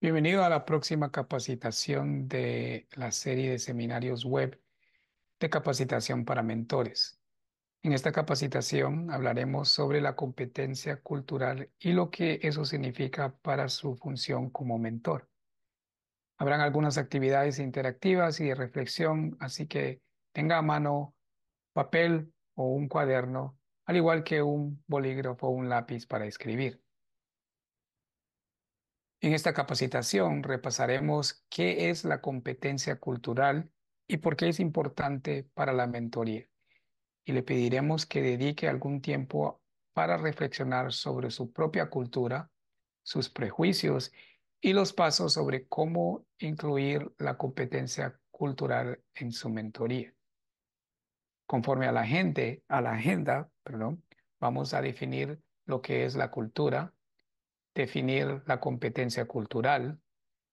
Bienvenido a la próxima capacitación de la serie de seminarios web de capacitación para mentores. En esta capacitación hablaremos sobre la competencia cultural y lo que eso significa para su función como mentor. Habrán algunas actividades interactivas y de reflexión, así que tenga a mano papel o un cuaderno, al igual que un bolígrafo o un lápiz para escribir. En esta capacitación repasaremos qué es la competencia cultural y por qué es importante para la mentoría. Y le pediremos que dedique algún tiempo para reflexionar sobre su propia cultura, sus prejuicios y los pasos sobre cómo incluir la competencia cultural en su mentoría. Conforme a la agenda, perdón, vamos a definir lo que es la cultura, definir la competencia cultural,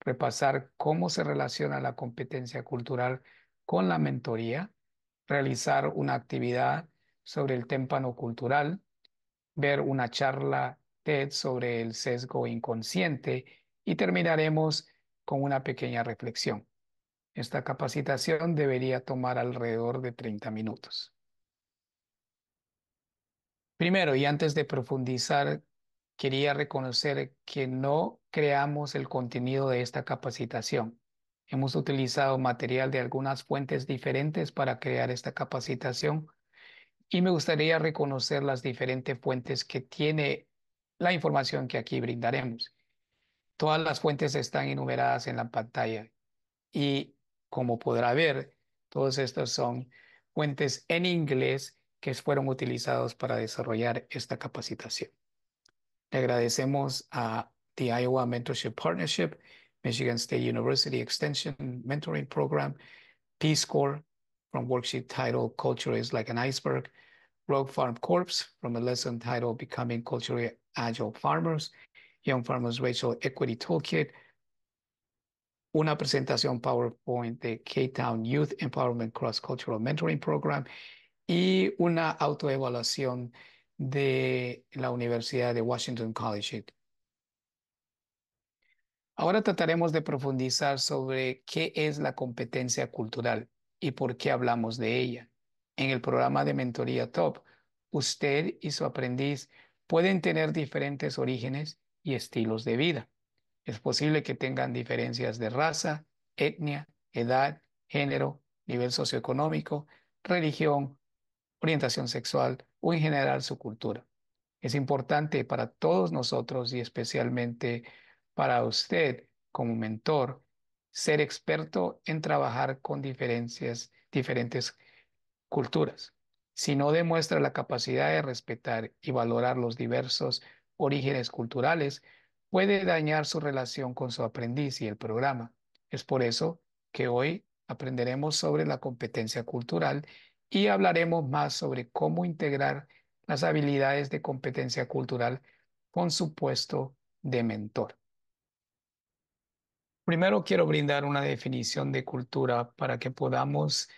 repasar cómo se relaciona la competencia cultural con la mentoría, realizar una actividad sobre el témpano cultural, ver una charla TED sobre el sesgo inconsciente y terminaremos con una pequeña reflexión. Esta capacitación debería tomar alrededor de 30 minutos. Primero, y antes de profundizar, quería reconocer que no creamos el contenido de esta capacitación. Hemos utilizado material de algunas fuentes diferentes para crear esta capacitación y me gustaría reconocer las diferentes fuentes que tiene la información que aquí brindaremos. Todas las fuentes están enumeradas en la pantalla y como podrá ver, todos estos son fuentes en inglés que fueron utilizados para desarrollar esta capacitación. Le agradecemos a the Iowa Mentorship Partnership, Michigan State University Extension Mentoring Program, Peace Corps from worksheet titled Culture is like an Iceberg, Rogue Farm Corps from a lesson titled Becoming Culturally Agile Farmers, Young Farmers Racial Equity Toolkit, una presentación PowerPoint de K-Town Youth Empowerment Cross Cultural Mentoring Program y una autoevaluación de la Universidad de Washington College. Ahora trataremos de profundizar sobre qué es la competencia cultural y por qué hablamos de ella. En el programa de mentoría TOP, usted y su aprendiz pueden tener diferentes orígenes y estilos de vida. Es posible que tengan diferencias de raza, etnia, edad, género, nivel socioeconómico, religión, orientación sexual o en general su cultura. Es importante para todos nosotros y especialmente para usted como mentor ser experto en trabajar con diferentes culturas. Si no demuestra la capacidad de respetar y valorar los diversos orígenes culturales, puede dañar su relación con su aprendiz y el programa. Es por eso que hoy aprenderemos sobre la competencia cultural y hablaremos más sobre cómo integrar las habilidades de competencia cultural con su puesto de mentor. Primero quiero brindar una definición de cultura para que podamos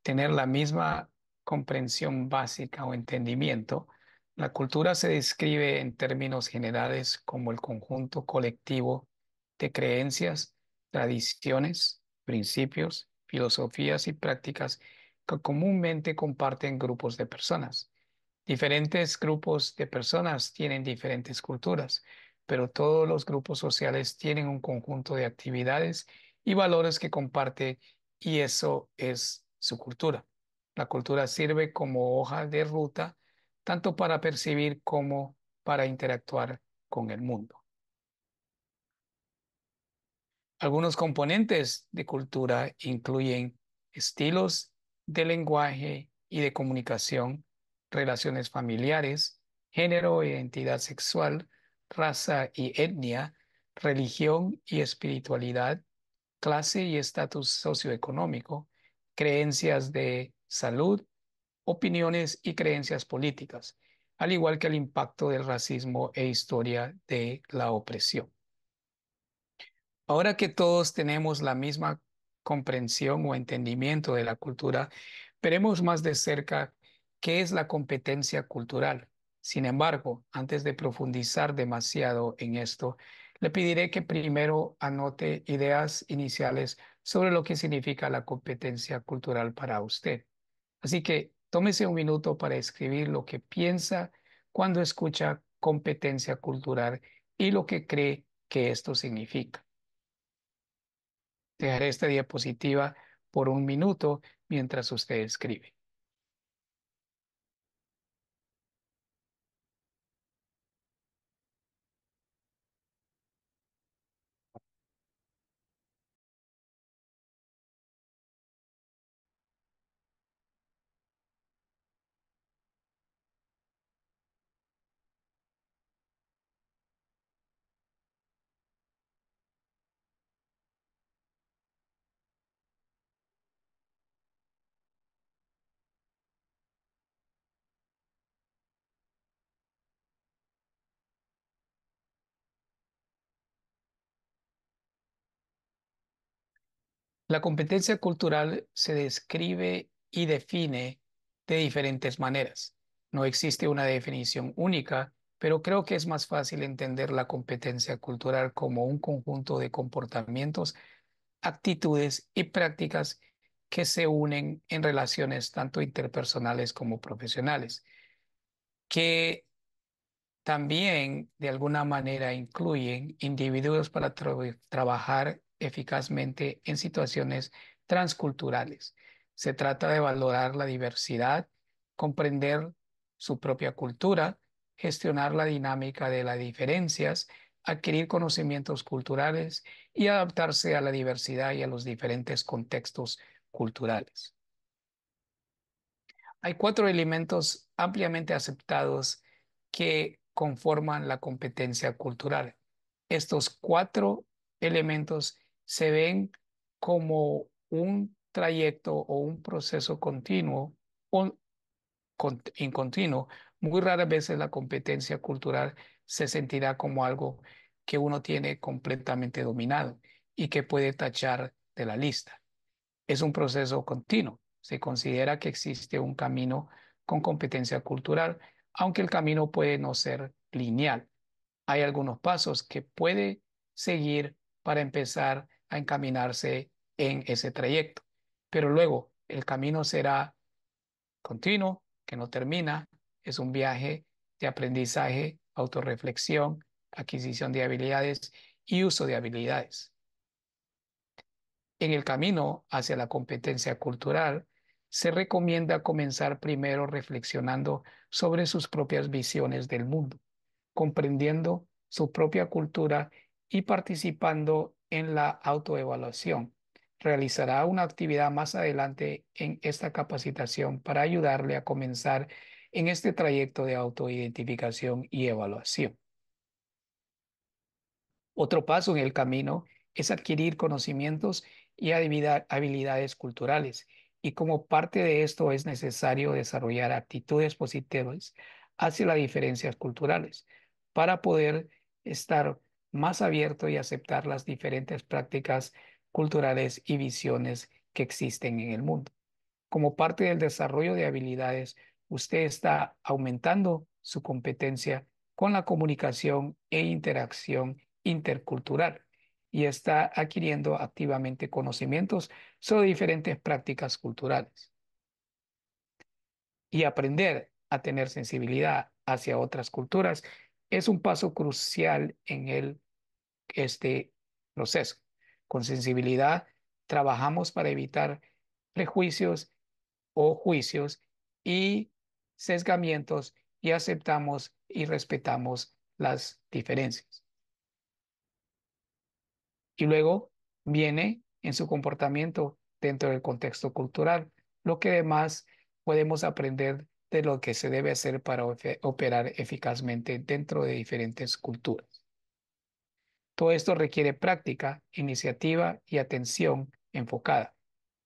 tener la misma comprensión básica o entendimiento. La cultura se describe en términos generales como el conjunto colectivo de creencias, tradiciones, principios, filosofías y prácticas que comúnmente comparten grupos de personas. Diferentes grupos de personas tienen diferentes culturas, pero todos los grupos sociales tienen un conjunto de actividades y valores que comparte y eso es su cultura. La cultura sirve como hoja de ruta tanto para percibir como para interactuar con el mundo. Algunos componentes de cultura incluyen estilos de lenguaje y de comunicación, relaciones familiares, género e identidad sexual, raza y etnia, religión y espiritualidad, clase y estatus socioeconómico, creencias de salud, opiniones y creencias políticas, al igual que el impacto del racismo e historia de la opresión. Ahora que todos tenemos la misma comprensión o entendimiento de la cultura, veremos más de cerca qué es la competencia cultural. Sin embargo, antes de profundizar demasiado en esto, Le pediré que primero anote ideas iniciales sobre lo que significa la competencia cultural para usted. Así que tómese un minuto para escribir lo que piensa cuando escucha competencia cultural y lo que cree que esto significa. Dejaré esta diapositiva por un minuto mientras usted escribe. La competencia cultural se describe y define de diferentes maneras. No existe una definición única, pero creo que es más fácil entender la competencia cultural como un conjunto de comportamientos, actitudes y prácticas que se unen en relaciones tanto interpersonales como profesionales, que también, de alguna manera, incluyen individuos para trabajar eficazmente en situaciones transculturales. Se trata de valorar la diversidad, comprender su propia cultura, gestionar la dinámica de las diferencias, adquirir conocimientos culturales y adaptarse a la diversidad y a los diferentes contextos culturales. Hay cuatro elementos ampliamente aceptados que conforman la competencia cultural. Estos cuatro elementos se ven como un trayecto o un proceso continuo o incontinuo. Muy raras veces la competencia cultural se sentirá como algo que uno tiene completamente dominado y que puede tachar de la lista. Es un proceso continuo. Se considera que existe un camino con competencia cultural, aunque el camino puede no ser lineal. Hay algunos pasos que puede seguir para empezar a encaminarse en ese trayecto, pero luego el camino será continuo, que no termina. Es un viaje de aprendizaje, autorreflexión, adquisición de habilidades y uso de habilidades. En el camino hacia la competencia cultural, se recomienda comenzar primero reflexionando sobre sus propias visiones del mundo, comprendiendo su propia cultura y participando en la autoevaluación. Realizará una actividad más adelante en esta capacitación para ayudarle a comenzar en este trayecto de autoidentificación y evaluación. Otro paso en el camino es adquirir conocimientos y habilidades culturales, y como parte de esto es necesario desarrollar actitudes positivas hacia las diferencias culturales para poder estar más abierto y aceptar las diferentes prácticas culturales y visiones que existen en el mundo. Como parte del desarrollo de habilidades, usted está aumentando su competencia con la comunicación e interacción intercultural y está adquiriendo activamente conocimientos sobre diferentes prácticas culturales. Y aprender a tener sensibilidad hacia otras culturas es un paso crucial en este proceso. Con sensibilidad trabajamos para evitar prejuicios o juicios y sesgamientos y aceptamos y respetamos las diferencias. Y luego viene en su comportamiento dentro del contexto cultural, lo que además podemos aprender de lo que se debe hacer para operar eficazmente dentro de diferentes culturas. Todo esto requiere práctica, iniciativa y atención enfocada.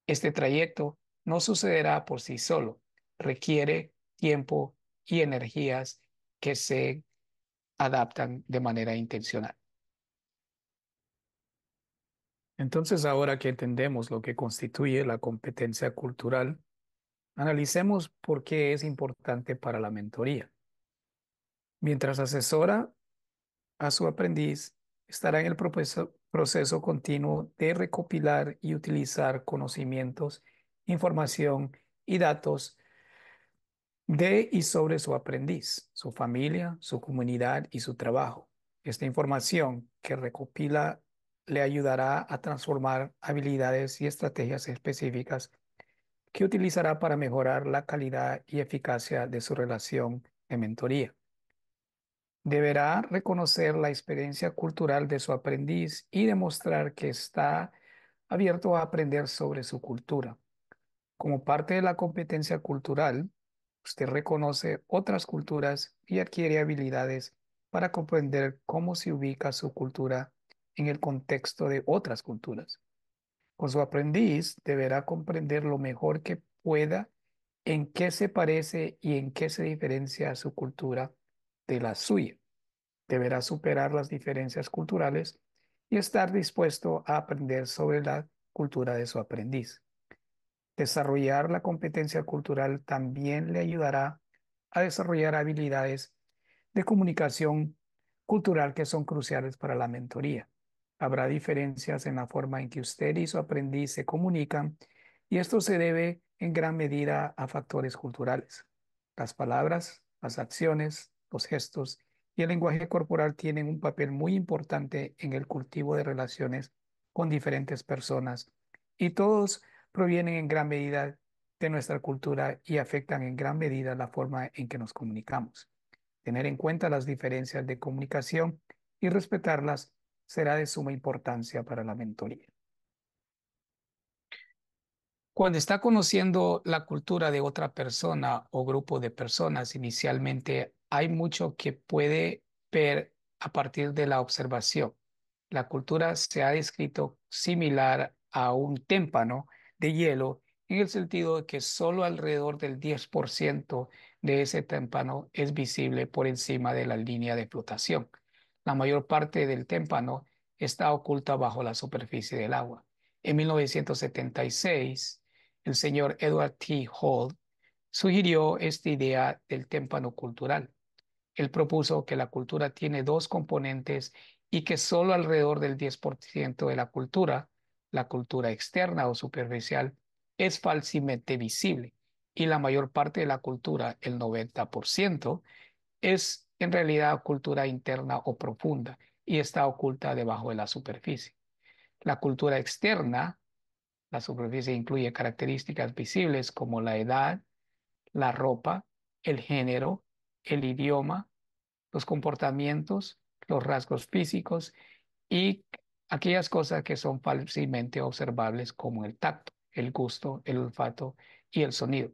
Este trayecto no sucederá por sí solo, requiere tiempo y energías que se adaptan de manera intencional. Entonces, ahora que entendemos lo que constituye la competencia cultural, analicemos por qué es importante para la mentoría. Mientras asesora a su aprendiz, Estará en el proceso continuo de recopilar y utilizar conocimientos, información y datos de y sobre su aprendiz, su familia, su comunidad y su trabajo. Esta información que recopila le ayudará a transformar habilidades y estrategias específicas que utilizará para mejorar la calidad y eficacia de su relación de mentoría. Deberá reconocer la experiencia cultural de su aprendiz y demostrar que está abierto a aprender sobre su cultura. Como parte de la competencia cultural, usted reconoce otras culturas y adquiere habilidades para comprender cómo se ubica su cultura en el contexto de otras culturas. Con su aprendiz deberá comprender lo mejor que pueda en qué se parece y en qué se diferencia su cultura de la suya. Deberá superar las diferencias culturales y estar dispuesto a aprender sobre la cultura de su aprendiz. Desarrollar la competencia cultural también le ayudará a desarrollar habilidades de comunicación cultural que son cruciales para la mentoría. Habrá diferencias en la forma en que usted y su aprendiz se comunican y esto se debe en gran medida a factores culturales. Las palabras, las acciones, los gestos y el lenguaje corporal tienen un papel muy importante en el cultivo de relaciones con diferentes personas y todos provienen en gran medida de nuestra cultura y afectan en gran medida la forma en que nos comunicamos. Tener en cuenta las diferencias de comunicación y respetarlas será de suma importancia para la mentoría. Cuando está conociendo la cultura de otra persona o grupo de personas, inicialmente hay mucho que puede ver a partir de la observación. La cultura se ha descrito similar a un témpano de hielo en el sentido de que solo alrededor del 10% de ese témpano es visible por encima de la línea de flotación. La mayor parte del témpano está oculta bajo la superficie del agua. En 1976, el señor Edward T. Hall sugirió esta idea del témpano cultural. Él propuso que la cultura tiene dos componentes y que solo alrededor del 10% de la cultura externa o superficial, es fácilmente visible y la mayor parte de la cultura, el 90%, es en realidad cultura interna o profunda y está oculta debajo de la superficie. La cultura externa, la superficie incluye características visibles como la edad, la ropa, el género, el idioma, los comportamientos, los rasgos físicos y aquellas cosas que son fácilmente observables como el tacto, el gusto, el olfato y el sonido.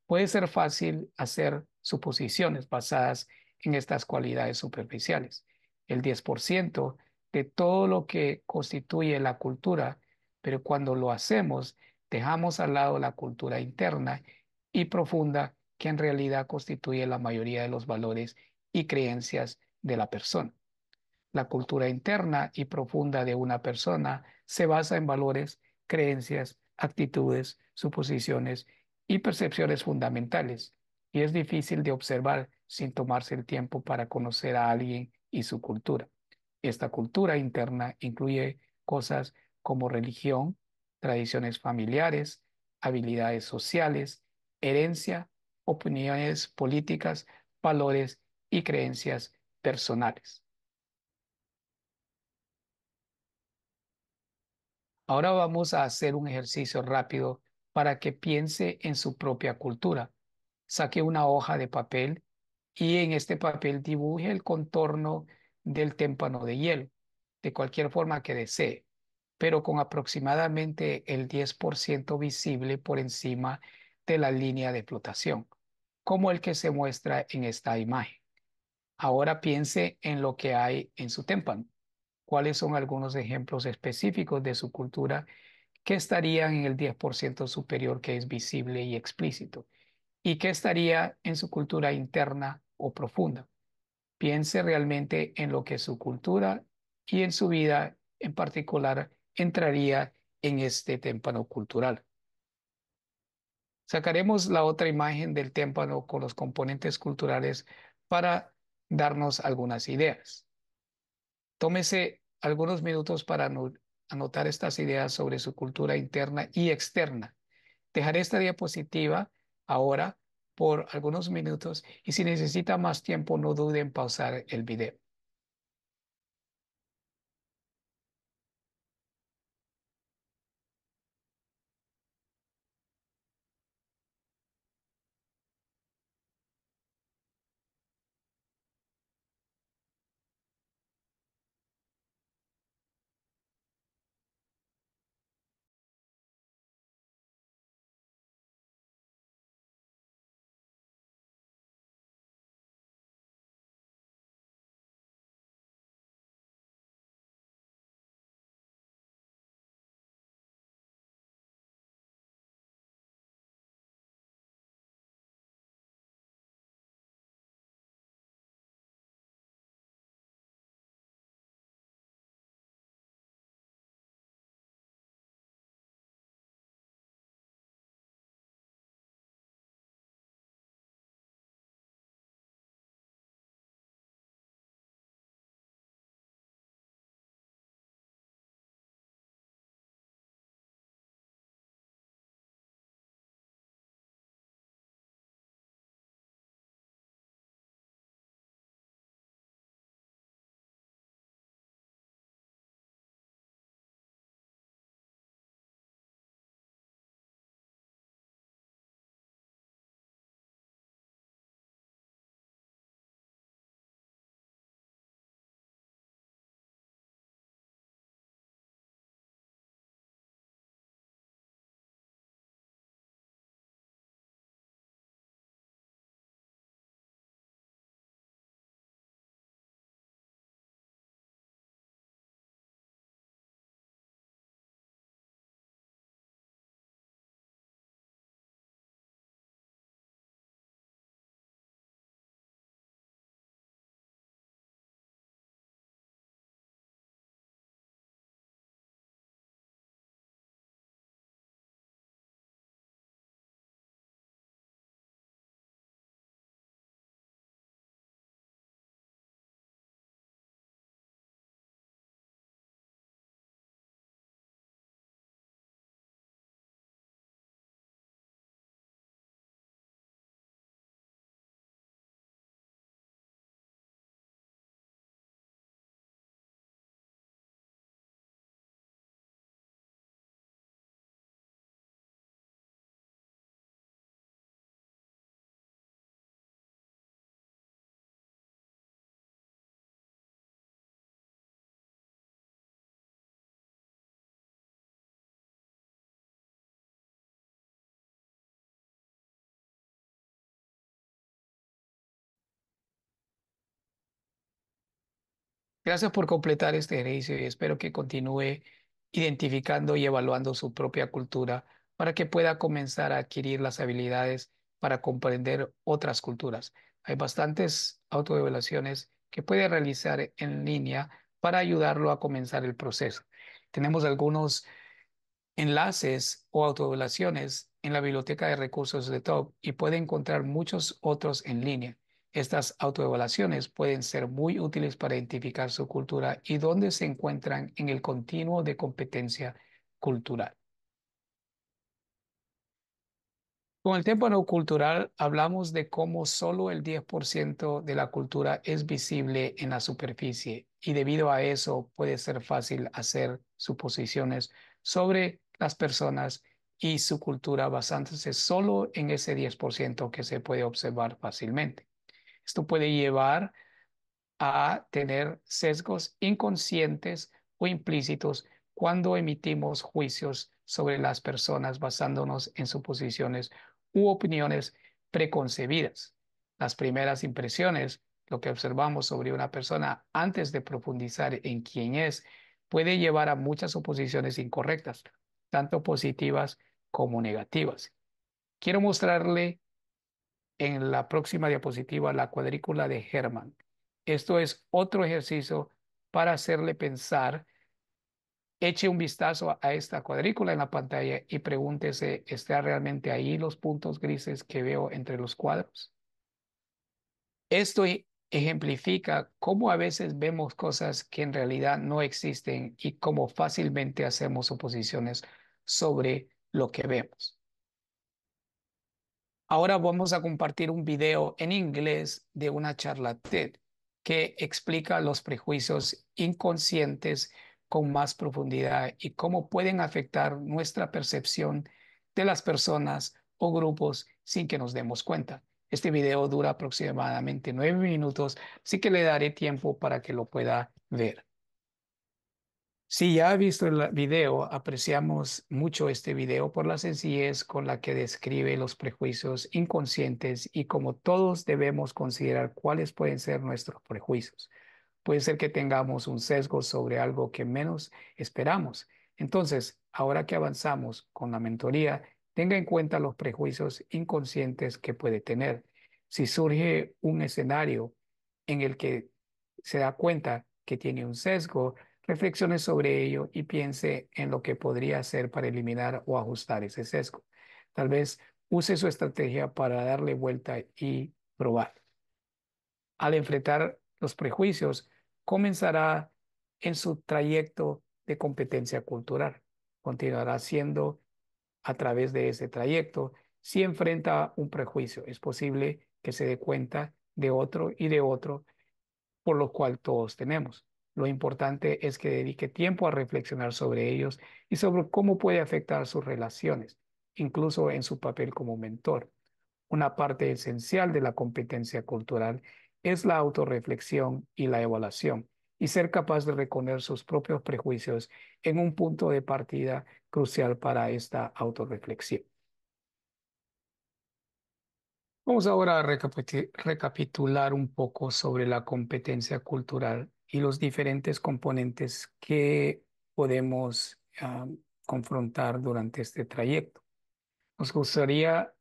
Puede ser fácil hacer suposiciones basadas en estas cualidades superficiales. El 10% de todo lo que constituye la cultura, pero cuando lo hacemos, dejamos al lado la cultura interna y profunda que en realidad constituye la mayoría de los valores y creencias de la persona. La cultura interna y profunda de una persona se basa en valores, creencias, actitudes, suposiciones y percepciones fundamentales, y es difícil de observar sin tomarse el tiempo para conocer a alguien y su cultura. Esta cultura interna incluye cosas como religión, tradiciones familiares, habilidades sociales, herencia, opiniones políticas, valores y creencias personales. Ahora vamos a hacer un ejercicio rápido para que piense en su propia cultura. Saque una hoja de papel y en este papel dibuje el contorno del témpano de hielo, de cualquier forma que desee, pero con aproximadamente el 10% visible por encima de la línea de flotación, como el que se muestra en esta imagen. Ahora piense en lo que hay en su témpano. ¿Cuáles son algunos ejemplos específicos de su cultura que estarían en el 10% superior que es visible y explícito? ¿Y qué estaría en su cultura interna o profunda? Piense realmente en lo que su cultura y en su vida en particular entraría en este témpano cultural. Sacaremos la otra imagen del témpano con los componentes culturales para darnos algunas ideas. Tómese algunos minutos para anotar estas ideas sobre su cultura interna y externa. Dejaré esta diapositiva ahora por algunos minutos y si necesita más tiempo, no dude en pausar el video. Gracias por completar este ejercicio y espero que continúe identificando y evaluando su propia cultura para que pueda comenzar a adquirir las habilidades para comprender otras culturas. Hay bastantes autoevaluaciones que puede realizar en línea para ayudarlo a comenzar el proceso. Tenemos algunos enlaces o autoevaluaciones en la biblioteca de recursos de TOP y puede encontrar muchos otros en línea. Estas autoevaluaciones pueden ser muy útiles para identificar su cultura y dónde se encuentran en el continuo de competencia cultural. Con el tiempo no cultural hablamos de cómo solo el 10% de la cultura es visible en la superficie y debido a eso puede ser fácil hacer suposiciones sobre las personas y su cultura basándose solo en ese 10% que se puede observar fácilmente. Esto puede llevar a tener sesgos inconscientes o implícitos cuando emitimos juicios sobre las personas basándonos en suposiciones u opiniones preconcebidas. Las primeras impresiones, lo que observamos sobre una persona antes de profundizar en quién es, puede llevar a muchas suposiciones incorrectas, tanto positivas como negativas. Quiero mostrarle en la próxima diapositiva la cuadrícula de Hermann. Esto es otro ejercicio para hacerle pensar. Eche un vistazo a esta cuadrícula en la pantalla y pregúntese, ¿está realmente ahí los puntos grises que veo entre los cuadros? Esto ejemplifica cómo a veces vemos cosas que en realidad no existen y cómo fácilmente hacemos suposiciones sobre lo que vemos. Ahora vamos a compartir un video en inglés de una charla TED que explica los prejuicios inconscientes con más profundidad y cómo pueden afectar nuestra percepción de las personas o grupos sin que nos demos cuenta. Este video dura aproximadamente 9 minutos, así que le daré tiempo para que lo pueda ver. Si ya ha visto el video, apreciamos mucho este video por la sencillez con la que describe los prejuicios inconscientes y cómo todos debemos considerar cuáles pueden ser nuestros prejuicios. Puede ser que tengamos un sesgo sobre algo que menos esperamos. Entonces, ahora que avanzamos con la mentoría, tenga en cuenta los prejuicios inconscientes que puede tener. Si surge un escenario en el que se da cuenta que tiene un sesgo, reflexione sobre ello y piense en lo que podría hacer para eliminar o ajustar ese sesgo. Tal vez use su estrategia para darle vuelta y probar. Al enfrentar los prejuicios, comenzará en su trayecto de competencia cultural. Continuará siendo a través de ese trayecto. Si enfrenta un prejuicio, es posible que se dé cuenta de otro y de otro, por lo cual todos tenemos. Lo importante es que dedique tiempo a reflexionar sobre ellos y sobre cómo puede afectar sus relaciones, incluso en su papel como mentor. Una parte esencial de la competencia cultural es la autorreflexión y la evaluación, y ser capaz de reconocer sus propios prejuicios en un punto de partida crucial para esta autorreflexión. Vamos ahora a recapitular un poco sobre la competencia cultural y los diferentes componentes que podemos confrontar durante este trayecto. Nos gustaría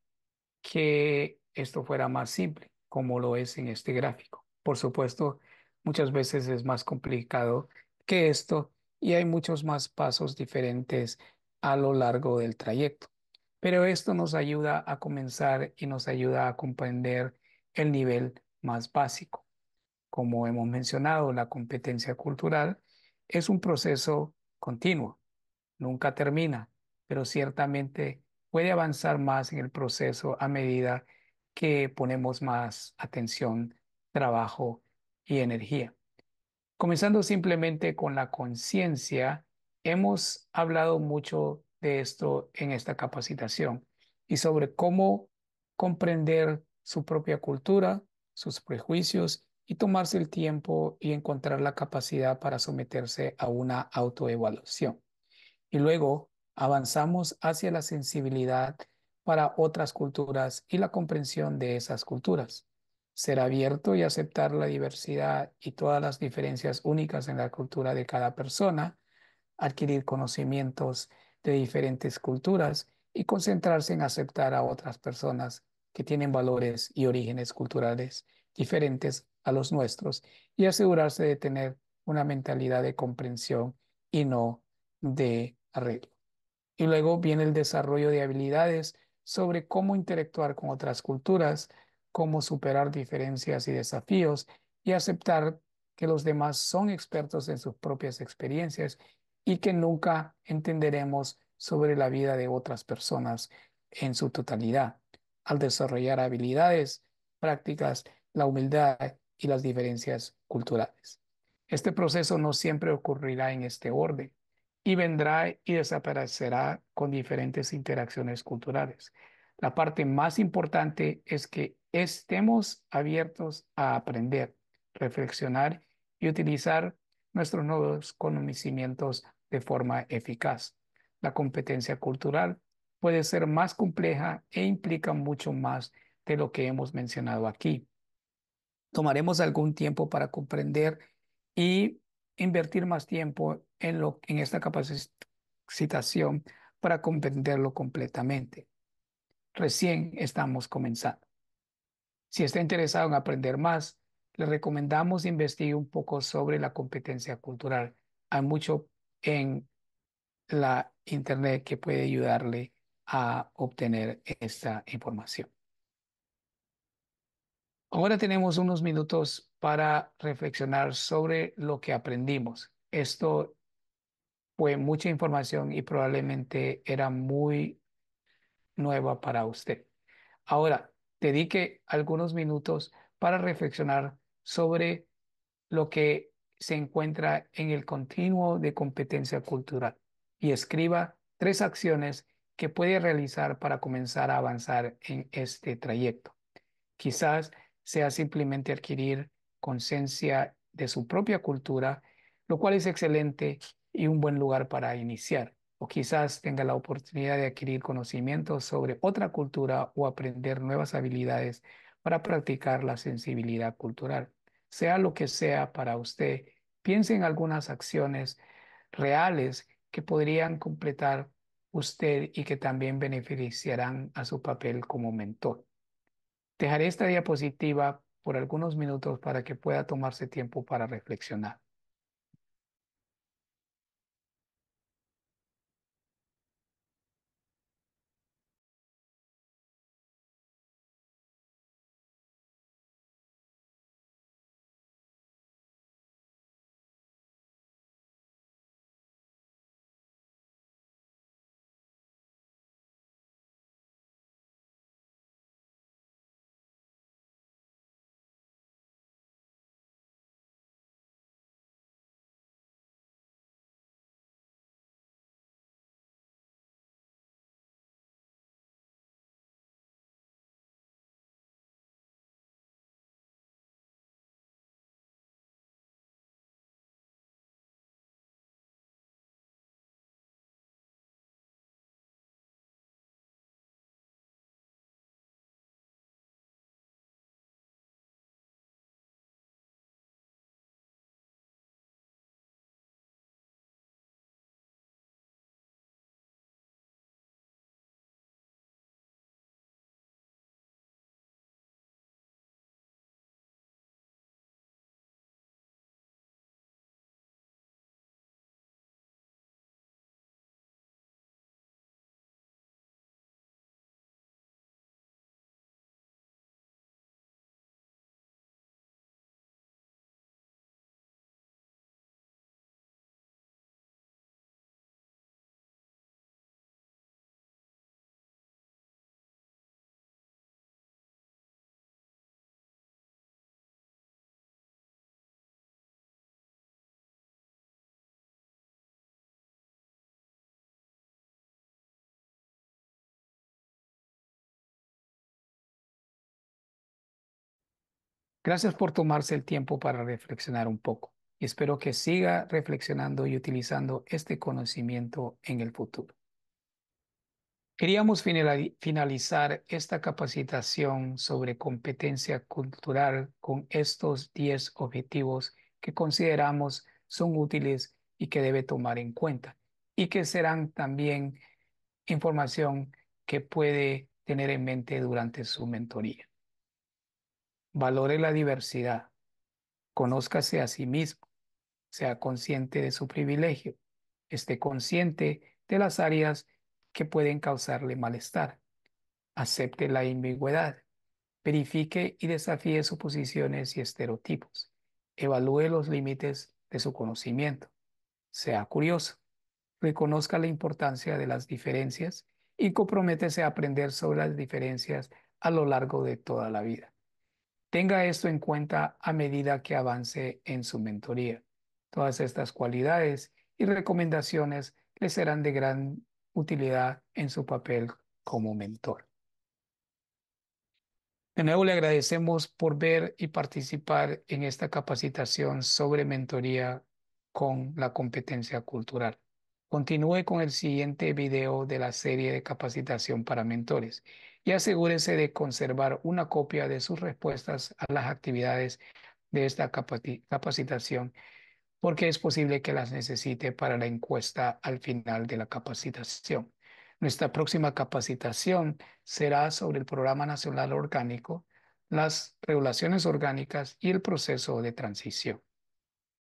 que esto fuera más simple, como lo es en este gráfico. Por supuesto, muchas veces es más complicado que esto y hay muchos más pasos diferentes a lo largo del trayecto. Pero esto nos ayuda a comenzar y nos ayuda a comprender el nivel más básico. Como hemos mencionado, la competencia cultural es un proceso continuo, nunca termina, pero ciertamente puede avanzar más en el proceso a medida que ponemos más atención, trabajo y energía. Comenzando simplemente con la conciencia, hemos hablado mucho de esto en esta capacitación y sobre cómo comprender su propia cultura, sus prejuicios y tomarse el tiempo y encontrar la capacidad para someterse a una autoevaluación. Y luego avanzamos hacia la sensibilidad para otras culturas y la comprensión de esas culturas. Ser abierto y aceptar la diversidad y todas las diferencias únicas en la cultura de cada persona, adquirir conocimientos de diferentes culturas y concentrarse en aceptar a otras personas que tienen valores y orígenes culturales diferentes a los nuestros y asegurarse de tener una mentalidad de comprensión y no de arreglo. Y luego viene el desarrollo de habilidades sobre cómo interactuar con otras culturas, cómo superar diferencias y desafíos y aceptar que los demás son expertos en sus propias experiencias y que nunca entenderemos sobre la vida de otras personas en su totalidad. Al desarrollar habilidades prácticas, la humildad y las diferencias culturales. Este proceso no siempre ocurrirá en este orden y vendrá y desaparecerá con diferentes interacciones culturales. La parte más importante es que estemos abiertos a aprender, reflexionar y utilizar nuestros nuevos conocimientos de forma eficaz. La competencia cultural puede ser más compleja e implica mucho más de lo que hemos mencionado aquí. Tomaremos algún tiempo para comprender y invertir más tiempo en esta capacitación para comprenderlo completamente. Recién estamos comenzando. Si está interesado en aprender más, le recomendamos investigue un poco sobre la competencia cultural. Hay mucho en la internet que puede ayudarle a obtener esta información. Ahora tenemos unos minutos para reflexionar sobre lo que aprendimos. Esto fue mucha información y probablemente era muy nueva para usted. Ahora, dedique algunos minutos para reflexionar sobre lo que se encuentra en el continuo de competencia cultural y escriba 3 acciones que puede realizar para comenzar a avanzar en este trayecto. Quizás sea simplemente adquirir conciencia de su propia cultura, lo cual es excelente y un buen lugar para iniciar. O quizás tenga la oportunidad de adquirir conocimientos sobre otra cultura o aprender nuevas habilidades para practicar la sensibilidad cultural. Sea lo que sea para usted, piense en algunas acciones reales que podrían completar usted y que también beneficiarán a su papel como mentor. Dejaré esta diapositiva por algunos minutos para que pueda tomarse tiempo para reflexionar. Gracias por tomarse el tiempo para reflexionar un poco y espero que siga reflexionando y utilizando este conocimiento en el futuro. Queríamos finalizar esta capacitación sobre competencia cultural con estos 10 objetivos que consideramos son útiles y que debe tomar en cuenta y que serán también información que puede tener en mente durante su mentoría. Valore la diversidad, conózcase a sí mismo, sea consciente de su privilegio, esté consciente de las áreas que pueden causarle malestar, acepte la ambigüedad, verifique y desafíe suposiciones y estereotipos, evalúe los límites de su conocimiento, sea curioso, reconozca la importancia de las diferencias y comprométese a aprender sobre las diferencias a lo largo de toda la vida. Tenga esto en cuenta a medida que avance en su mentoría. Todas estas cualidades y recomendaciones le serán de gran utilidad en su papel como mentor. De nuevo, le agradecemos por ver y participar en esta capacitación sobre mentoría con la competencia cultural. Continúe con el siguiente video de la serie de capacitación para mentores y asegúrese de conservar una copia de sus respuestas a las actividades de esta capacitación porque es posible que las necesite para la encuesta al final de la capacitación. Nuestra próxima capacitación será sobre el Programa Nacional Orgánico, las regulaciones orgánicas y el proceso de transición.